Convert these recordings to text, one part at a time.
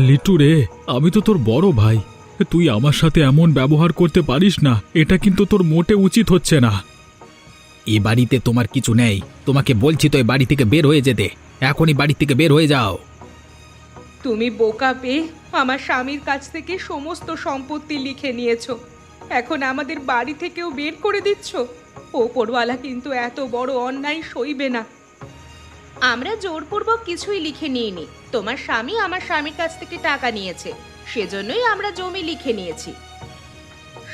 লিটু রে, আমি তো তোর বড় ভাই। তুই আমার সাথে এমন ব্যবহার করতে পারিস না, এটা কিন্তু তোর মোটে উচিত হচ্ছে না। এ বাড়িতে তোমার কিছু নেই। তোমাকে বলছি তো, এই বাড়ি থেকে বের হয়ে যেতে। এখনই বাড়ি থেকে বের হয়ে যাও। তুমি বোকা পেয়ে আমার স্বামীর কাছ থেকে সমস্ত সম্পত্তি লিখে নিয়েছো, এখন আমাদের বাড়ি থেকেও বের করে দিচ্ছ। ওপরওয়ালা কিন্তু এত বড় অন্যায় সইবে না। আমরা জোরপূর্বক কিছুই লিখে নিইনি। তোমার স্বামী আমার স্বামীর কাছ থেকে টাকা নিয়েছে, সেজন্যই আমরা জমি লিখে নিয়েছি।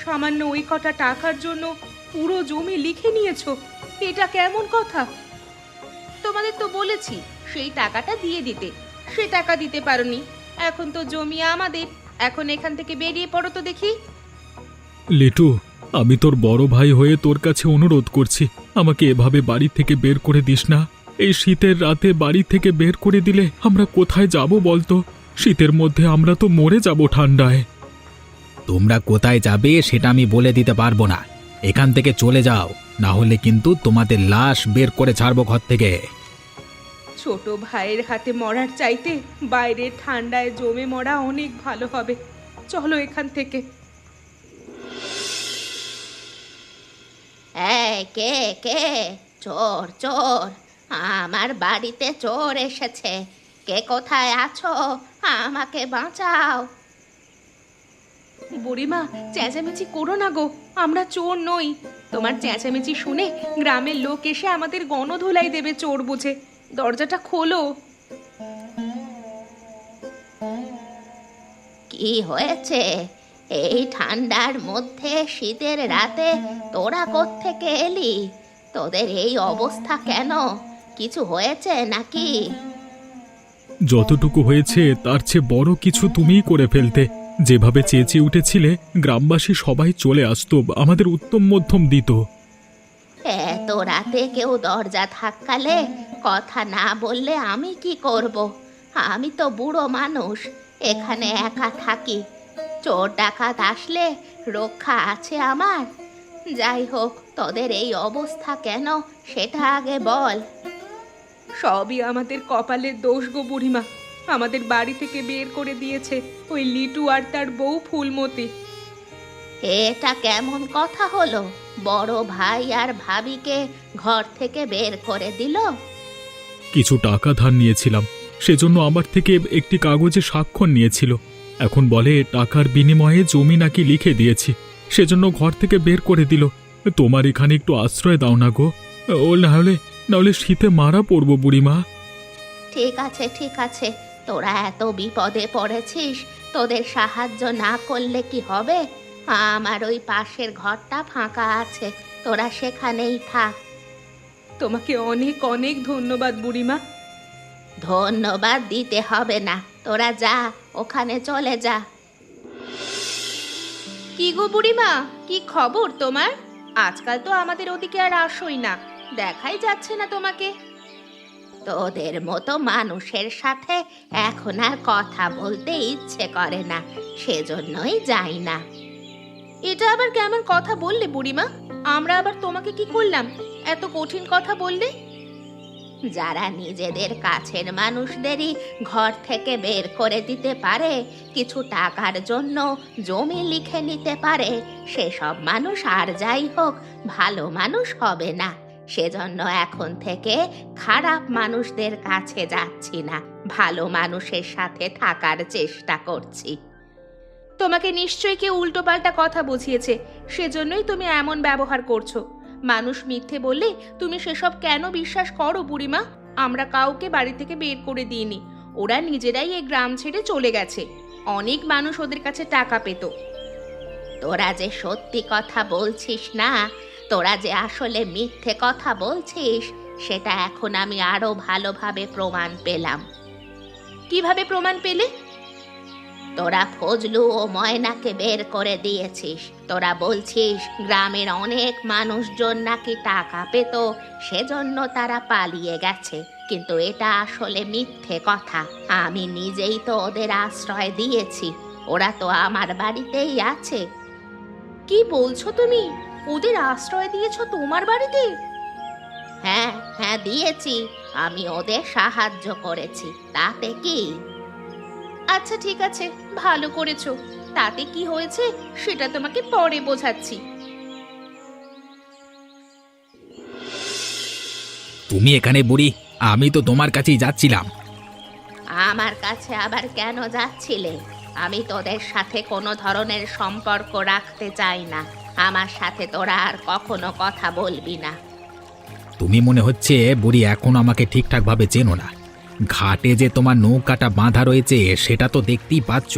সামান্য ওই কটা টাকার জন্য পুরো জমি লিখে নিয়েছো? এটা কেমন কথা? তোমাদের তো বলেছি সেই টাকাটা দিয়ে দিতে, সে টাকা দিতে পারোনি। এখন তো জমি আমাদের, এখন এখান থেকে বেরিয়ে পড়ো তো দেখি। লিটু, আমি তোর বড় ভাই হয়ে তোর কাছে অনুরোধ করছি, আমাকে এভাবে বাড়ি থেকে বের করে দিস না। এই শীতের রাতে বাড়ি থেকে বের করে দিলে আমরা কোথায় যাব বলতো? শীতের মধ্যে আমরা তো মরে যাব ঠান্ডায়। তোমরা কোথায় যাবে সেটা আমি বলে দিতে পারবো না। এখান থেকে চলে যাও, না হলে কিন্তু তোমাদের লাশ বের করে ছাড়বো ঘর থেকে। ছোট ভাইয়ের হাতে মরার চাইতে বাইরে ঠান্ডায় জমে মরা অনেক ভালো হবে। চলো এখান থেকে। কে কে? চোর চোর, আমার বাড়িতে চোর এসেছে। কে কোথায় আছো? আমাকে বাঁচাও। বুড়িমা, চেঁচামেচি করো না গো, আমরা চোর নই। তোমার চেঁচামেচি শুনে গ্রামের লোক এসে আমাদের গণধোলাই দেবে চোর বুঝে। দরজাটা খোলো। কি হয়েছে? এই ঠান্ডার মধ্যে শীতের রাতে তোরা কোত্থেকে এলি? তোদের এই অবস্থা কেন? কিছু হয়েছে নাকি? যতটুকু হয়েছে তার চেয়ে বড় কিছু তুমিই করে ফেলতে। যেভাবে চেঁচিয়ে উঠেছিলে, গ্রামবাসী সবাই চলে আসতো, আমাদের উত্তম মধ্যম দিত। এত রাতে কেউ দরজা ধাক্কালে, কথা না বললে আমি কি করব? আমি তো বুড়ো মানুষ, এখানে একা থাকি। চোর ডাকাত আসলে রক্ষা আছে আমার? যাই হোক, তোদের এই অবস্থা কেন সেটা আগে বল। সবই আমাদের কপালের দোষ গো বুড়িমা। আমাদের বাড়ি থেকে বের করে দিয়েছে ওই লিটু আর তার বউ ফুলমতি। এটা কেমন কথা হলো? বড় ভাই আর ভাবিকে ঘর থেকে বের করে দিল? কিছু টাকা ধার নিয়েছিলাম, সেজন্য আমার থেকে একটি কাগজে স্বাক্ষর নিয়েছিল। এখন বলে টাকার বিনিময়ে জমি নাকি লিখে দিয়েছি, সেজন্য ঘর থেকে বের করে দিল। তোমার এখানে একটু আশ্রয় দাও না গো, ও নাহলে শীতে মারা পড়বো বুড়িমা। ঠিক আছে ঠিক আছে, তোরা এত বিপদে পড়েছিস, তোদের সাহায্য না করলে কি হবে? আমার ওই পাশের ঘরটা ফাঁকা আছে, তোরা সেখানেই থাক। তোমাকে অনেক অনেক ধন্যবাদ বুড়িমা। ধন্যবাদ দিতে হবে না, তোরা যা, ওখানে চলে যা। কি গো বুড়িমা, কি খবর তোমার? আজকাল তো আমাদের ওদিকে আর আসোই না, দেখাই যাচ্ছে না তোমাকে। তোদের মতো মানুষের সাথে এখন আর কথা বলতে ইচ্ছে করে না, সেজন্যই যাই না। এটা আবার কেমন কথা বললে বুড়িমা? আমরা আবার তোমাকে কি করলাম এত কঠিন কথা বললে? যারা নিজেদের কাছের মানুষদেরই ঘর থেকে বের করে দিতে পারে, কিছু টাকার জন্য জমি লিখে নিতে পারে, সেসব মানুষ আর যাই হোক ভালো মানুষ হবে না। সেজন্য এখন থেকে খারাপ মানুষদের কাছে যাচ্ছি না, ভালো মানুষের সাথে থাকার চেষ্টা করছি। তোমাকে নিশ্চয়ই কেউ উল্টোপাল্টা কথা বুঝিয়েছে, সেজন্যই তুমি এমন ব্যবহার করছো। মানুষ মিথ্যে বললে তুমি সেসব কেন বিশ্বাস করো বুড়িমা? আমরা কাউকে বাড়ি থেকে বের করে দিইনি, ওরা নিজেরাই এই গ্রাম ছেড়ে চলে গেছে। অনেক মানুষ ওদের কাছে টাকা পেত। তোরা যে সত্যি কথা বলছিস না, তোরা যে আসলে মিথ্যে কথা বলছিস, সেটা এখন আমি আরো ভালোভাবে প্রমাণ পেলাম। কিভাবে প্রমাণ পেলে? তোরা ফজলু ও ময়নাকে বের করে দিয়েছিস। তোরা বলছিস গ্রামের অনেক মানুষজন নাকি টাকা পেত, সেজন্য তারা পালিয়ে গেছে, কিন্তু এটা আসলে মিথ্যে কথা। আমি নিজেই তো ওদের আশ্রয় দিয়েছি, ওরা তো আমার বাড়িতেই আছে। কি বলছো তুমি? ওদের আশ্রয় দিয়েছো তোমার বাড়িতে? হ্যাঁ হ্যাঁ দিয়েছি, আমি ওদের সাহায্য করেছি, তাতে কি? আচ্ছা ঠিক আছে, ভালো করেছো। তাতে কি হয়েছে সেটা তোমাকে পরে বোঝাচ্ছি। তুমি এখানে বুড়ি, আমি তো তোমার কাছেই যাচ্ছিলাম। আমার কাছে আবার কেন যাচ্ছিলে? আমি তোদের সাথে কোনো ধরনের সম্পর্ক রাখতে চাই না। আমার সাথে তোরা আর কখনো কথা বলবি না। তুমি মনে হচ্ছে বুড়ি এখন আমাকে ঠিকঠাকভাবে চেনো না। ঘাটে যে তোমার নৌকাটা বাঁধা রয়েছে সেটা তো দেখতেই পাচ্ছ।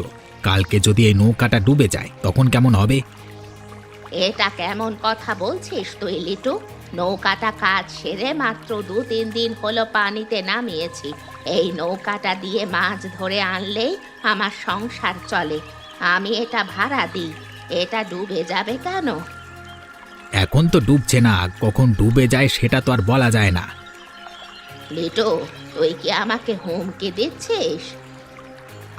কালকে যদি এই নৌকাটা ডুবে যায় তখন কেমন হবে? এটা কেমন কথা বলছিস তুই লিটু? নৌকাটা কাজ সেরে মাত্র 2-3 দিন হলো পানিতে নামিয়েছি। এই নৌকাটা দিয়ে মাছ ধরে আনলেই আমার সংসার চলে। আমি এটা ভাড়া দিই। এটা ডুবে যাবে কেন? এখন তো ডুবছে না, কখন ডুবে যায় সেটা তো আর বলা যায় না। লিটু, তুই কি আমাকে হুমকি দিচ্ছিস?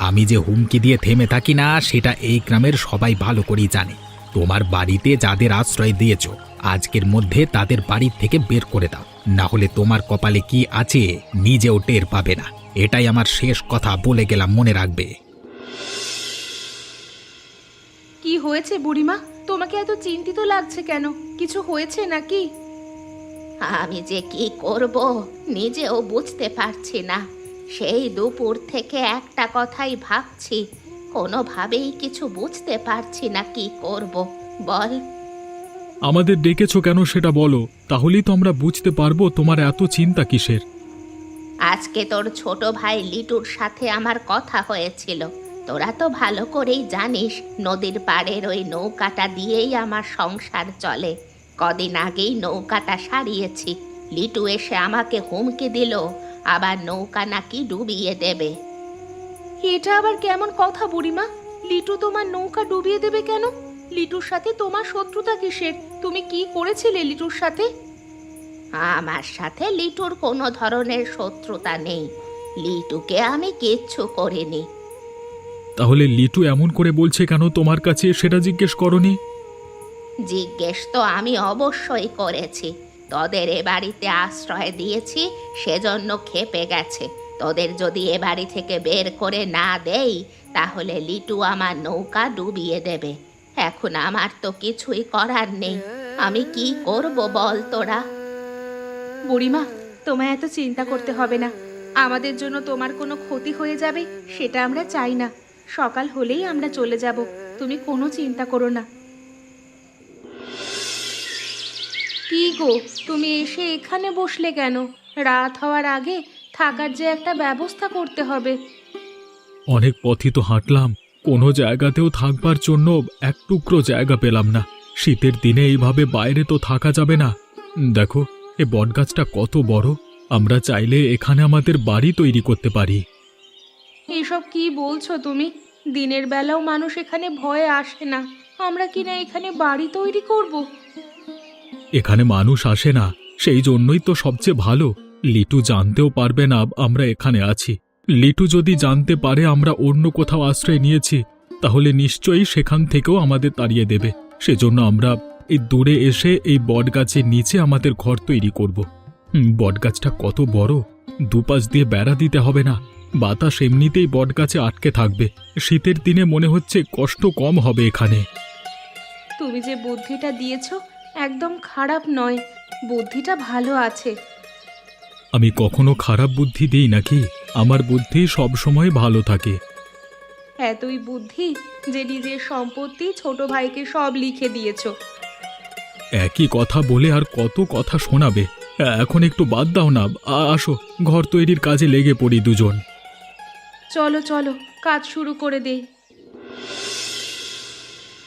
আমি যে হুমকি দিয়ে থেমে থাকি না সেটা এই গ্রামের সবাই ভালো করেই জানে। তোমার বাড়িতে যাদের আশ্রয় দিয়েছ আজকের মধ্যে তাদের বাড়ি থেকে বের করে দাও, না হলে তোমার কপালে কি আছে নিজেও টের পাবে না। এটাই আমার শেষ কথা বলে গেলাম, মনে রাখবে। কি হয়েছে বুড়িমা? তোমাকে এত চিন্তিত লাগছে কেন? কিছু হয়েছে নাকি? আমি যে কি করব নিজেও বুঝতে পারছি না। সেই দুপুর থেকে একটা কথাই ভাবছি, কোনোভাবেই কিছু বুঝতে পারছি না কি করব। বল। আমাদের ডেকেছো কেন সেটা বলো, তাহলেই তো আমরা বুঝতে পারবো তোমার এত চিন্তা কিসের। আজকে তোর ছোট ভাই লিটুর সাথে আমার কথা হয়েছিল। তোরা তো ভালো করেই জানিস নদীর পাড়ের ওই নৌকাটা দিয়েই আমার সংসার চলে। কদিন আগেই নৌকাটা সারিয়েছি। লিটু এসে আমাকে হুমকি দিল, আবার নৌকা নাকি ডুবিয়ে দেবে। এটা আবার কেমন কথা বুড়িমা? লিটু তোমার নৌকা ডুবিয়ে দেবে কেন? লিটুর সাথে তোমার শত্রুতা কিসের? তুমি কি করেছিলে লিটুর সাথে? আমার সাথে লিটুর কোনো ধরনের শত্রুতা নেই। লিটুকে আমি কিচ্ছু করিনি। তাহলে লিটু এমন করে বলছে কেন তোমার কাছে সেটা জিজ্ঞেস করনি? জিজ্ঞেস তো আমি অবশ্যই করেছি। তোদের এ বাড়িতে আশ্রয় দিয়েছি সেজন্য ক্ষেপে গেছে। তোদের যদি এ বাড়ি থেকে বের করে না দেই তাহলে লিটু আমার নৌকা ডুবিয়ে দেবে। এখন আমার তো কিছুই করার নেই। আমি কি করব বল তোরা? বুড়িমা, তোমায় এত চিন্তা করতে হবে না। আমাদের জন্য তোমার কোনো ক্ষতি হয়ে যাবে সেটা আমরা চাই না। সকাল হলেই আমরা চলে যাব, তুমি কোনো চিন্তা করো না। কি গো, তুমি এসে এখানে বসলে কেন? রাত হওয়ার আগে থাকার যে একটা ব্যবস্থা করতে হবে। অনেক পথই তো হাঁটলাম, কোনো জায়গাতেও থাকবার জন্য এক টুকরো জায়গা পেলাম না। শীতের দিনে এইভাবে বাইরে তো থাকা যাবে না। দেখো, এ বটগাছটা কত বড়। আমরা চাইলে এখানে আমাদের বাড়ি তৈরি করতে পারি। এসব কি বলছো তুমি? দিনের বেলাও মানুষ এখানে ভয়ে আসে না, আমরা কিনা এখানে বাড়ি তৈরি করব? এখানে মানুষ আসে না, সেই জন্যই তো সবচেয়ে ভালো। লিটু জানতেও পারবে না আমরা এখানে আছি। লিটু যদি জানতে পারে আমরা অন্য কোথাও আশ্রয় নিয়েছি তাহলে নিশ্চয়ই সেখান থেকেও আমাদের তাড়িয়ে দেবে। সেজন্য আমরা এই দূরে এসে এই বটগাছের নিচে আমাদের ঘর তৈরি করব। বটগাছটা কত বড়, দুপাশ দিয়ে বেড়া দিতে হবে না। বাতাস এমনিতেই বটগাছে আটকে থাকবে। শীতের দিনে মনে হচ্ছে কষ্ট কম হবে এখানে। তুমি যে বুদ্ধিটা দিয়েছো একদম খারাপ নয়, বুদ্ধিটা ভালো আছে। আমি কখনো খারাপ বুদ্ধি দিই নাকি? আমার বুদ্ধি সবসময় ভালো থাকে। এতই বুদ্ধি যে নিজের সম্পত্তি ছোট ভাইকে সব লিখে দিয়েছো। একই কথা বলে আর কত কথা শোনাবে? এখন একটু বাদ দাও না, আসো ঘর তৈরির কাজে লেগে পড়ি দুজন। চলো চলো, কাজ শুরু করে দেই।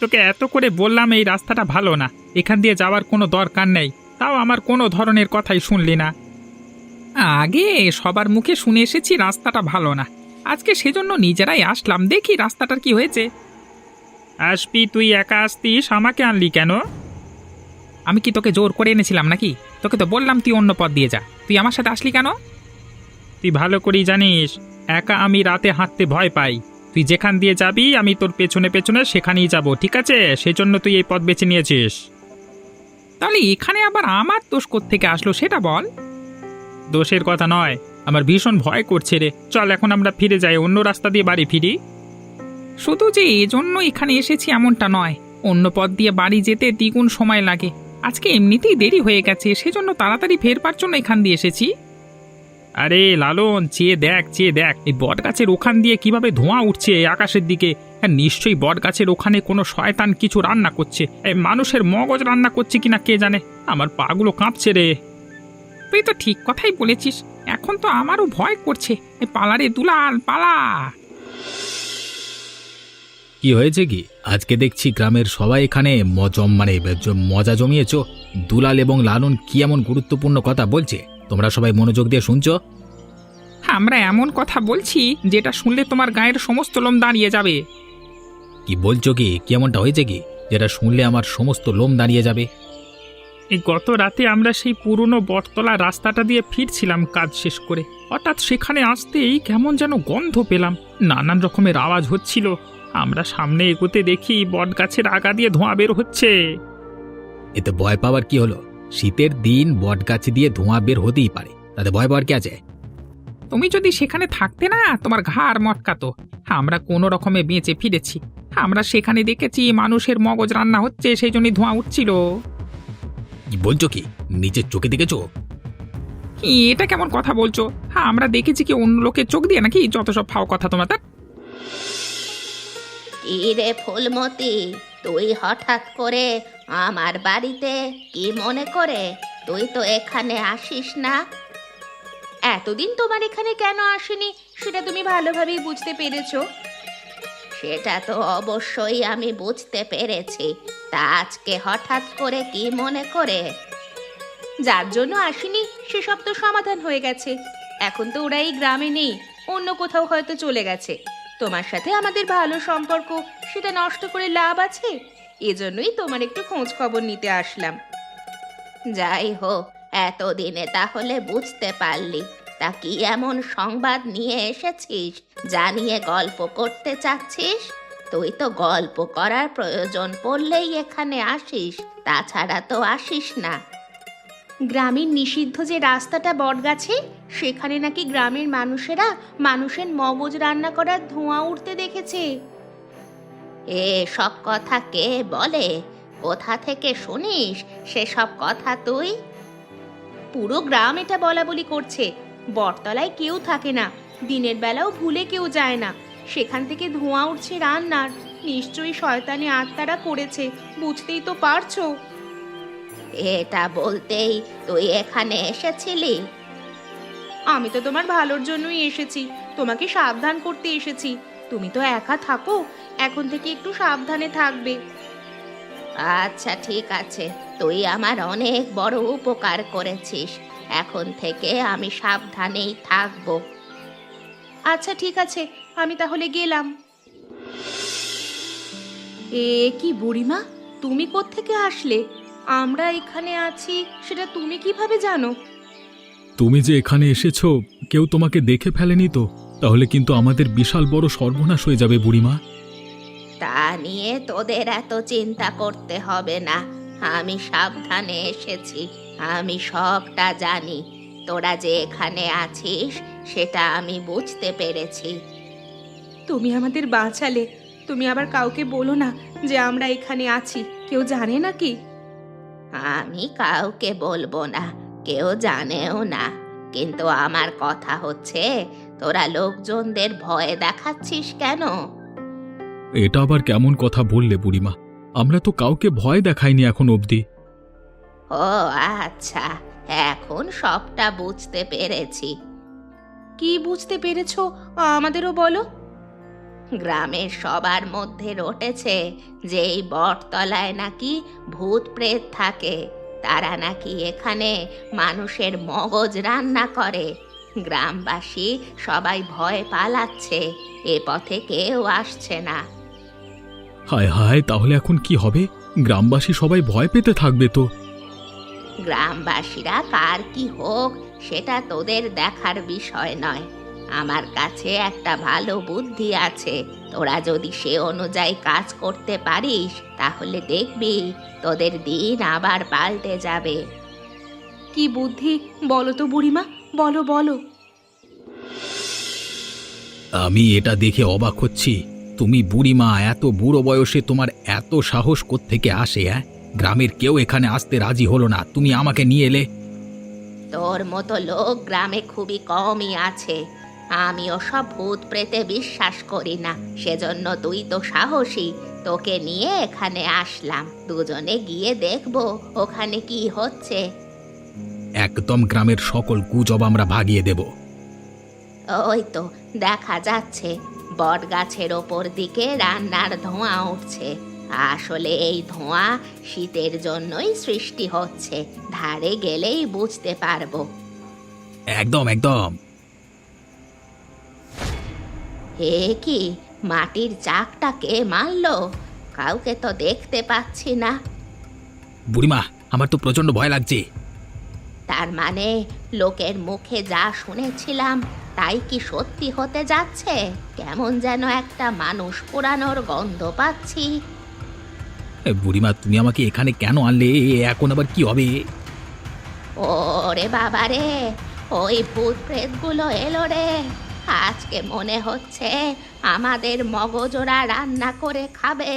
তোকে এত করে বললাম এই রাস্তাটা ভালো না, এখান দিয়ে যাওয়ার কোনো দরকার নেই, তাও আমার কোনো ধরনের কথাই শুনলি না। আগে সবার মুখে শুনে এসেছি রাস্তাটা ভালো না, আজকে সেজন্য নিজেরাই আসলাম, দেখি রাস্তাটার কি হয়েছে। আসবি তুই একা আসতিস, আমাকে আনলি কেন? আমি কি তোকে জোর করে এনেছিলাম নাকি? তোকে তো বললাম তুই অন্য পথ দিয়ে যা, তুই আমার সাথে আসলি কেন? তুই ভালো করেই জানিস একা আমি রাতে হাঁটতে ভয় পাই। তুই যেখান দিয়ে যাবি আমি তোর পেছনে পেছনে সেখানেই যাব, ঠিক আছে? সেজন্য তুই এই পথ বেছে নিয়েছিস। তাহলে এখানে আবার আমার দোষ কোত্থেকে আসলো সেটা বল। দোষের কথা নয়, আমার ভীষণ ভয় করছে রে। চল এখন আমরা ফিরে যাই, অন্য রাস্তা দিয়ে বাড়ি ফিরি। শুধু যে এজন্য এখানে এসেছি এমনটা নয়, অন্য পথ দিয়ে বাড়ি যেতে দ্বিগুণ সময় লাগে। আজকে এমনিতেই দেরি হয়ে গেছে, সেজন্য তাড়াতাড়ি ফেরবার জন্য এখান দিয়ে এসেছি। আরে লালন, চেয়ে দেখ এই বট গাছের ওখান দিয়ে কিভাবে ধোঁয়া উঠছে আকাশের দিকে। হ্যাঁ, নিশ্চয়ই বট গাছের ওখানে কোনো শয়তান কিছু রান্না করছে। মানুষের মগজ রান্না করছে কিনা কে জানে। আমার পাগুলো কাঁপছে রে। তুই তো ঠিক কথাই বলেছিস, এখন তো আমারও ভয় করছে। পালা রে দুলাল, পালা। কি হয়েছে কি? আজকে দেখছি গ্রামের সবাই এখানে মজা জমিয়েছ। দুলাল এবং লালন কি এমন গুরুত্বপূর্ণ কথা বলছে? তোমরা সবাই মনোযোগ দিয়ে শুনছো? আমরা এমন কথা বলছি যেটা শুনলে তোমার গায়ের সমস্ত লোম দাঁড়িয়ে যাবে। কি বলছো কি? এমনটা হয়েছে কি যেটা শুনলে আমার সমস্ত লোম দাঁড়িয়ে যাবে? এই গত রাতে আমরা সেই পুরনো বটতলা রাস্তাটা দিয়ে ফিরছিলাম কাজ শেষ করে। হঠাৎ সেখানে আসতেই কেমন যেন গন্ধ পেলাম, নানান রকমের আওয়াজ হচ্ছিল। আমরা সামনে এগোতে দেখি বট গাছের আগা দিয়ে ধোঁয়া বের হচ্ছে। এতে ভয় পাওয়ার কি হলো? শীতের দিন বট গাছ দিয়ে ধোঁয়া বের হতেই পারে, তাতে ভয় পাওয়ার কি আছে? তুমি যদি সেখানে থাকতে না, তোমার ঘাড় মটকাতো। আমরা কোনো রকমে বেঁচে ফিরেছি। আমরা সেখানে দেখেছি মানুষের মগজ রান্না হচ্ছে, সেই জন্যই ধোঁয়া উঠছিল। কি বলছো কি? নিজের চোখে দেখেছো? এটা কেমন কথা বলছো? আমরা দেখেছি কি অন্য লোকের চোখ দিয়ে নাকি? যত সব ফাও কথা তোমার। কি রে ফুলমতি, তুই হঠাৎ করে আমার বাড়িতে কি মনে করে? তুই তো এখানে আসিস না। এতদিন তোমার এখানে কেন আসিনি সেটা তুমি ভালোভাবেই বুঝতে পেরেছো। সেটা তো অবশ্যই আমি বুঝতে পেরেছি। তা আজকে হঠাৎ করে কি মনে করে? যার জন্য আসিনি সেসব তো সমাধান হয়ে গেছে। এখন তো ওরা এই গ্রামে নেই, অন্য কোথাও হয়তো চলে গেছে। তোমার সাথে আমাদের ভালো সম্পর্ক, সেটা নষ্ট করে লাভ আছে? এজন্যই তোমার একটু খোঁজ খবর নিতে আসলাম। যাই হোক, এতদিনে তাহলে বুঝতে পারলি। তা কি এমন সংবাদ নিয়ে এসেছিস জানিয়ে গল্প করতে চাচ্ছিস? তুই তো গল্প করার প্রয়োজন পড়লেই এখানে আসিস, তাছাড়া তো আসিস না। গ্রামের নিষিদ্ধ যে রাস্তাটা বটগাছে, সেখানে নাকি গ্রামের মানুষেরা মানুষের মগজ রান্না করার ধোঁয়া উঠতে দেখেছে। সব কথা কে বলে? কোথা থেকে শুনিস সেসব কথা তুই? পুরো গ্রাম এটা বলা বলি করছে। বটতলায় কেউ থাকে না, দিনের বেলাও ভুলে কেউ যায় না। সেখান থেকে ধোঁয়া উঠছে রান্নার। নিশ্চয়ই শয়তানি আত্মারা করেছে, বুঝতেই তো পারছো। এটা বলতেই তুই এখানে এসেছিলি? আমি তো তোমার ভালোর জন্যই এসেছি, তোমাকে সাবধান করতে এসেছি। তুমি তো একা থাকো, এখন থেকে একটু সাবধানে থাকবে। আচ্ছা ঠিক আছে, তুই আমার অনেক বড় উপকার করেছিস। এখন থেকে আমি সাবধানেই থাকবো। আচ্ছা ঠিক আছে, আমি তাহলে গেলাম। কি বুড়িমা, তুমি কোত্থেকে আসলে? আমরা এখানে আছি সেটা তুমি কিভাবে জানো? তুমি যে এখানে এসেছো, কেউ তোমাকে দেখে ফেলেনি তো? তাহলে কিন্তু আমাদের বিশাল বড় সর্বনাশ হয়ে যাবে বুড়িমা। তা নিয়ে তোদের এত চিন্তা করতে হবে না। আমি সাবধানে এসেছি, আমি সবটা জানি। তোরা যে এখানে আছিস সেটা আমি বুঝতে পেরেছি। তুমি আমাদের বাঁচালে। তুমি আবার কাউকে বলো না যে আমরা এখানে আছি, কেউ জানে নাকি? আমি কাউকে বলবো না, কেউ জানেও না। কিন্তু আমার কথা হচ্ছে, তোরা লোকজনদের ভয় দেখাচ্ছিস কেন? এটা আবার কেমন কথা বললে বুড়িমা? আমরা তো কাউকে ভয় দেখাইনি এখন অবধি। ও আচ্ছা, এখন সবটা বুঝতে পেরেছি। কি বুঝতে পেরেছো আমাদেরও বলো। গ্রামের সবার মধ্যে রটেছে যে এই বটতলায় নাকি ভূত প্রেত থাকে। তারা নাকি এখানে মানুষের মগজ রান্না করে। গ্রামবাসী সবাই ভয় পালাচ্ছে, এ পথে কেউ আসছে না। হায় হায়, তাহলে এখন কি হবে? গ্রামবাসী সবাই ভয় পেতে থাকবে তো। গ্রামবাসীরা কার কি হোক সেটা তোদের দেখার বিষয় নয়। আমার কাছে একটা ভালো বুদ্ধি আছে। তোরা যদি সে অনুযায়ী কাজ করতে পারিস তাহলে দেখবি তোদের দিন আবার পাল্টে যাবে। কি বুদ্ধি বলো তো বুড়িমা, বলো বলো। আমি এটা দেখে অবাক হচ্ছি। তুমি বুড়িমা, এত বুড়ো বয়সে তোমার এত সাহস কোত্থেকে আসে? গ্রামের কেউ এখানে আসতে রাজি হলো না, তুমি আমাকে নিয়ে এলে। তোর মতো লোক গ্রামে খুবই কমই আছে। আমিও সব ভূত প্রেতে বিশ্বাস করি না, সেজন্য তুই তো সাহসী, তোকে নিয়ে এখানে আসলাম। দুজনে গিয়ে দেখবো ওখানে কি হচ্ছে। একদম গ্রামের সকল গুজব আমরা ভাগিয়ে দেব। ওই তো দেখা যাচ্ছে বট গাছের ওপর দিকে রান্নার ধোঁয়া উঠছে। আসলে এই ধোঁয়া শীতের জন্যই সৃষ্টি হচ্ছে, ধারে গেলেই বুঝতে পারবো। একদম একদম। হে কি, মাটির চাকটা কে মারলো? কাউকে তো দেখতে পাচ্ছি না। বুড়িমা, আমার তো প্রচন্ড ভয় লাগছে। তার মানে লোকের মুখে যা শুনেছিলাম তাই কি সত্যি হতে যাচ্ছে? কেমন যেন একটা মানুষ পোড়ানোর গন্ধ পাচ্ছি। বুড়িমা, তুমি আমাকে এখানে কেন আনলে? এখন আবার কি হবে? ওরে বাবা রে, ওই ভূত প্রেতগুলো এলো রে। আজকে মনে হচ্ছে আমাদের মগজোরা রান্না করে খাবে।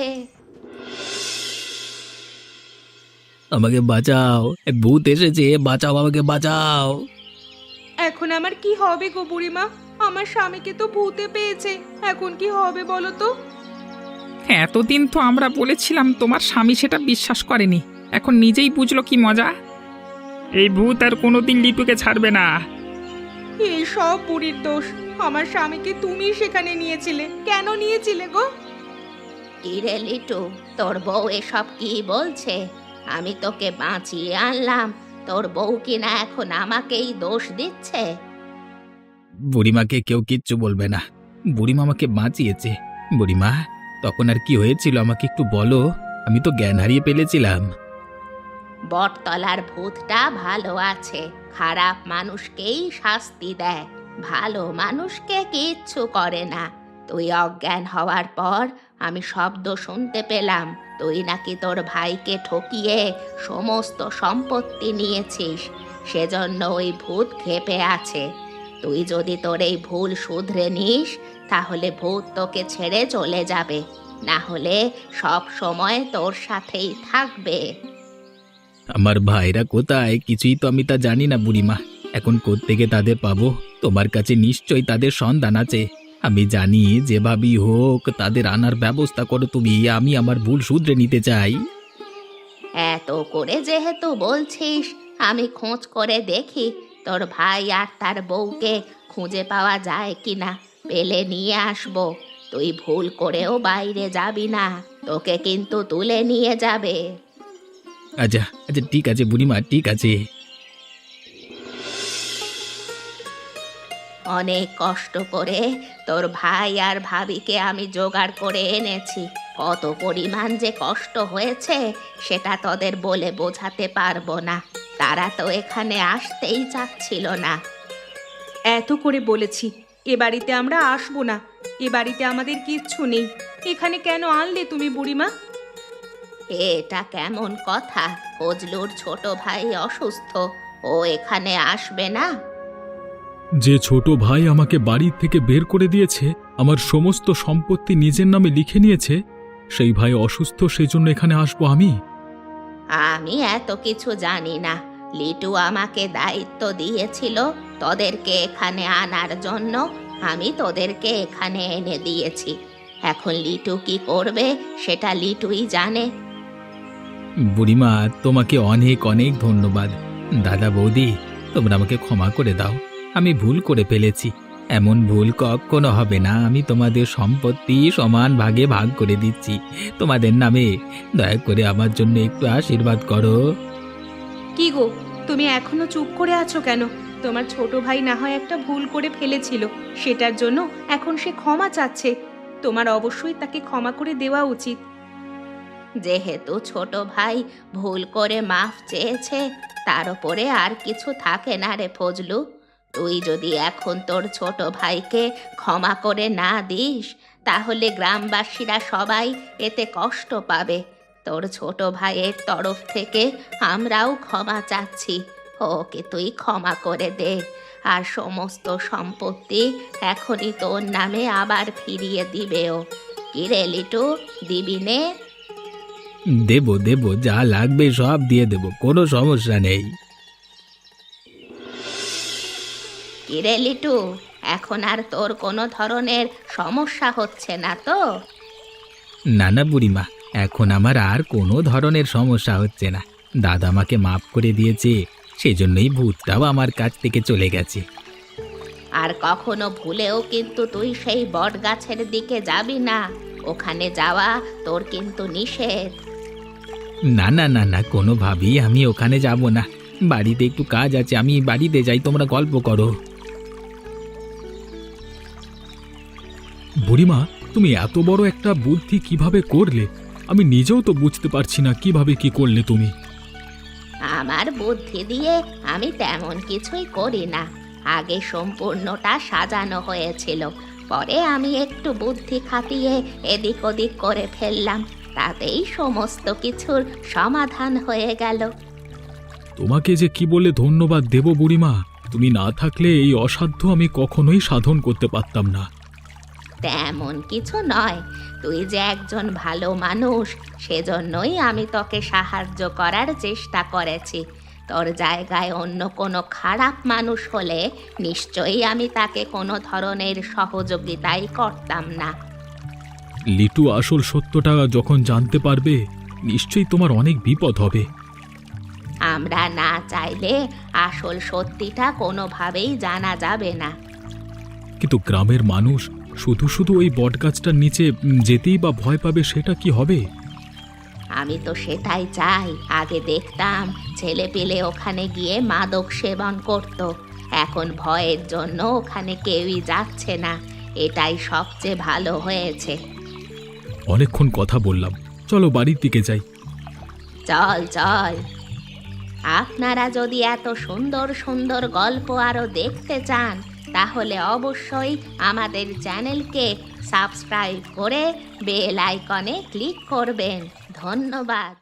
আমাকে বাঁচাও, ভূত এসেছে, বাঁচাও, আমাকে বাঁচাও। এখন আমার কি হবে গো বুড়িমা? আমার স্বামীকে তো ভূতে পেয়েছে, এখন কি হবে বলো তো? এতদিন তো আমরা বলেছিলাম, তোমার স্বামী সেটা বিশ্বাস করেনি, এখন নিজেই বুঝলো কি মজা। এই ভূত আর কোনোদিন লিটুকে ছাড়বে না। এই সব বুড়ির দোষ। আমার স্বামীকে তুমি সেখানে নিয়েছিলে, কেন নিয়েছিলে গো? কিরে লিটু, তোর বউ এসব কি বলছে? আমি তোকে বাঁচিয়ে আনলাম, তোর বউ কিনা এখন আমাকেই দোষ দিচ্ছে। বুড়িমাকে কেউ কিচ্ছু বলবে না, বুড়িমা আমাকে বাঁচিয়েছে। বুড়িমা, তখন আর কি হয়েছিল আমাকে একটু বলো, আমি তো জ্ঞান হারিয়ে ফেলেছিলাম। বটতলার ভূতটা ভালো আছে, খারাপ মানুষকেই শাস্তি দেয়, ভালো মানুষকে কিচ্ছু করে না। তুই অজ্ঞান হওয়ার পর আমি শব্দ শুনতে পেলাম, তুই নাকি তোর ভাইকে ঠকিয়ে সমস্ত সম্পত্তি নিয়েছিস, সেজন্য ওই ভূত ক্ষেপে আছে। তুই যদি তোর এই ভুল শুধরে নিস তাহলে ভূত তোকে ছেড়ে চলে যাবে, না হলে সব সময় তোর সাথেই থাকবে। আমার ভাইরা কোথায়? কিছুই তো আমি তা জানি না বুড়িমা, এখন কোত্থেকে তাদের পাবো? তোমার কাছে নিশ্চয়ই তাদের সন্ধান আছে। আমি জানি, যেভাবেই হোক তাদের আনার ব্যবস্থা করো তুমি, আমি আমার ভুল শুধরে নিতে চাই। এত করে যেহেতু বলছিস, আমি খোঁজ করে দেখি তোর ভাই আর তার বউকে খুঁজে পাওয়া যায় কিনা, পেলে নিয়ে আসবো। তুই ভুল করেও বাইরে যাবি না, তোকে কিন্তু তুলে নিয়ে যাবে। আচ্ছা আচ্ছা, ঠিক আছে বুড়িমা, ঠিক আছে। অনেক কষ্ট করে তোর ভাই আর ভাবিকে আমি জোগাড় করে এনেছি। কত পরিমাণ যে কষ্ট হয়েছে সেটা তোদের বলে বোঝাতে পারবো না। তারা তো এখানে আসতেই চাচ্ছিল না। এত করে বলেছি এ বাড়িতে আমরা আসবো না, এ বাড়িতে আমাদের কিচ্ছু নেই, এখানে কেন আনলে তুমি বুড়িমা? এটা কেমন কথা? ফজলুর ছোট ভাই অসুস্থ, ও এখানে আসবে না? যে ছোট ভাই আমাকে বাড়ি থেকে বের করে দিয়েছে, আমার সমস্ত সম্পত্তি নিজের নামে লিখে নিয়েছে, সেই ভাই অসুস্থ, সেজন্য এখানে আসবো আমি? আমি এত কিছু জানি না। লিটু আমাকে দায়িত্ব দিয়েছিল তোদেরকে এখানে আনার জন্য, আমি তোদেরকে এখানে এনে দিয়েছি। এখন লিটু কি করবে সেটা লিটুই জানে। বুড়িমা, তোমাকে অনেক অনেক ধন্যবাদ। দাদা বৌদি, তোমরা আমাকে ক্ষমা করে দাও, আমি ভুল করে ফেলেছি। এমন ভুল কখনো হবে না। আমি তোমাদের সম্পত্তি সমান ভাগে ভাগ করে দিচ্ছি তোমাদের নামে। দয়া করে আমার জন্য একটু আশীর্বাদ করো। কি গো, তুমি এখনো চুপ করে আছো কেন? তোমার ছোট ভাই না হয় একটা ভুল করে ফেলেছিল, সেটার জন্য এখন সে ক্ষমা চাচ্ছে। তোমার অবশ্যই তাকে ক্ষমা করে দেওয়া উচিত। যেহেতু ছোট ভাই ভুল করে মাফ চেয়েছে, তার উপরে আর কিছু থাকে না রে ফজলু। তুই যদি এখন তোর ছোট ভাইকে ক্ষমা করে না দিস তাহলে গ্রামবাসীরা সবাই এতে কষ্ট পাবে। তোর ছোট ভাইয়ের তরফ থেকে আমরাও ক্ষমা চাচ্ছি। ওকে তুই ক্ষমা করে দে, আর সমস্ত সম্পত্তি এখনই তোর নামে আবার ফিরিয়ে দিবে ও। কিরে লিটু, দিবি নে? দেবো দেবো, যা লাগবে সব দিয়ে দেবো, কোনো সমস্যা নেই। কিরে লিটু, এখন আর তোর কোনো ধরনের সমস্যা হচ্ছে না তো? না না বুড়িমা, এখন আমার আর কোনো ধরনের সমস্যা হচ্ছে না। দাদা আমাকে মাফ করে দিয়েছে, সেজন্যই ভূতটাও আমার কাছ থেকে চলে গেছে। আর কখনো ভুলেও কিন্তু তুই সেই বট গাছের দিকে যাবি না, ওখানে যাওয়া তোর কিন্তু নিষেধ। না না না না, কোনোভাবেই আমি ওখানে যাব না। বাড়িতে একটু কাজ আছে, আমি বাড়িতে যাই, তোমরা গল্প করো। বুড়িমা, তুমি এত বড় একটা বুদ্ধি কিভাবে করলে? আমি নিজেও তো বুঝতে পারছি না কিভাবে কি করলে তুমি। আমার বুদ্ধি দিয়ে আমি তেমন কিছুই করি না, আগে সম্পূর্ণটা সাজানো হয়েছিল, পরে আমি একটু বুদ্ধি খাটিয়ে এদিক ওদিক করে ফেললাম, তাতেই সমস্ত কিছুর সমাধান হয়ে গেল। তোমাকে যে কি বলে ধন্যবাদ দেব বুড়িমা, তুমি না থাকলে এই অসাধ্য আমি কখনোই সাধন করতে পারতাম না। তেমন কিছু নয়, তুই যে একজন ভালো মানুষ, সেজন্যই আমি তোকে সাহায্য করার চেষ্টা করেছি। তোর জায়গায় অন্য কোনো খারাপ মানুষ হলে নিশ্চয়ই আমি তাকে কোনো ধরনের সহযোগিতাই করতাম না। লিটু আসল সত্যটা যখন জানতে পারবে, নিশ্চয়ই তোমার অনেক বিপদ হবে। আমরা না চাইলে আসল সত্যিটা কোনোভাবেই জানা যাবে না। কিন্তু গ্রামের মানুষ শুধু শুধু ওই বটগাছটার নিচে যেতেই বা ভয় পাবে, সেটা কি হবে? আমি তো সেটাই চাই। আগে দেখতাম ছেলে পেলে ওখানে গিয়ে মাদক সেবন করত, এখন ভয়ের জন্য ওখানে কেউই যাচ্ছে না। এটাই সবচেয়ে ভালো হয়েছে। অনেকক্ষণ কথা বললাম, চলো বাড়ির দিকে যাই। চল চল। আপনারা যদি এত সুন্দর সুন্দর গল্প আরো দেখতে চান, তাহলে অবশ্যই আমাদের চ্যানেলকে সাবস্ক্রাইব করে বেল আইকনে ক্লিক করবেন। ধন্যবাদ।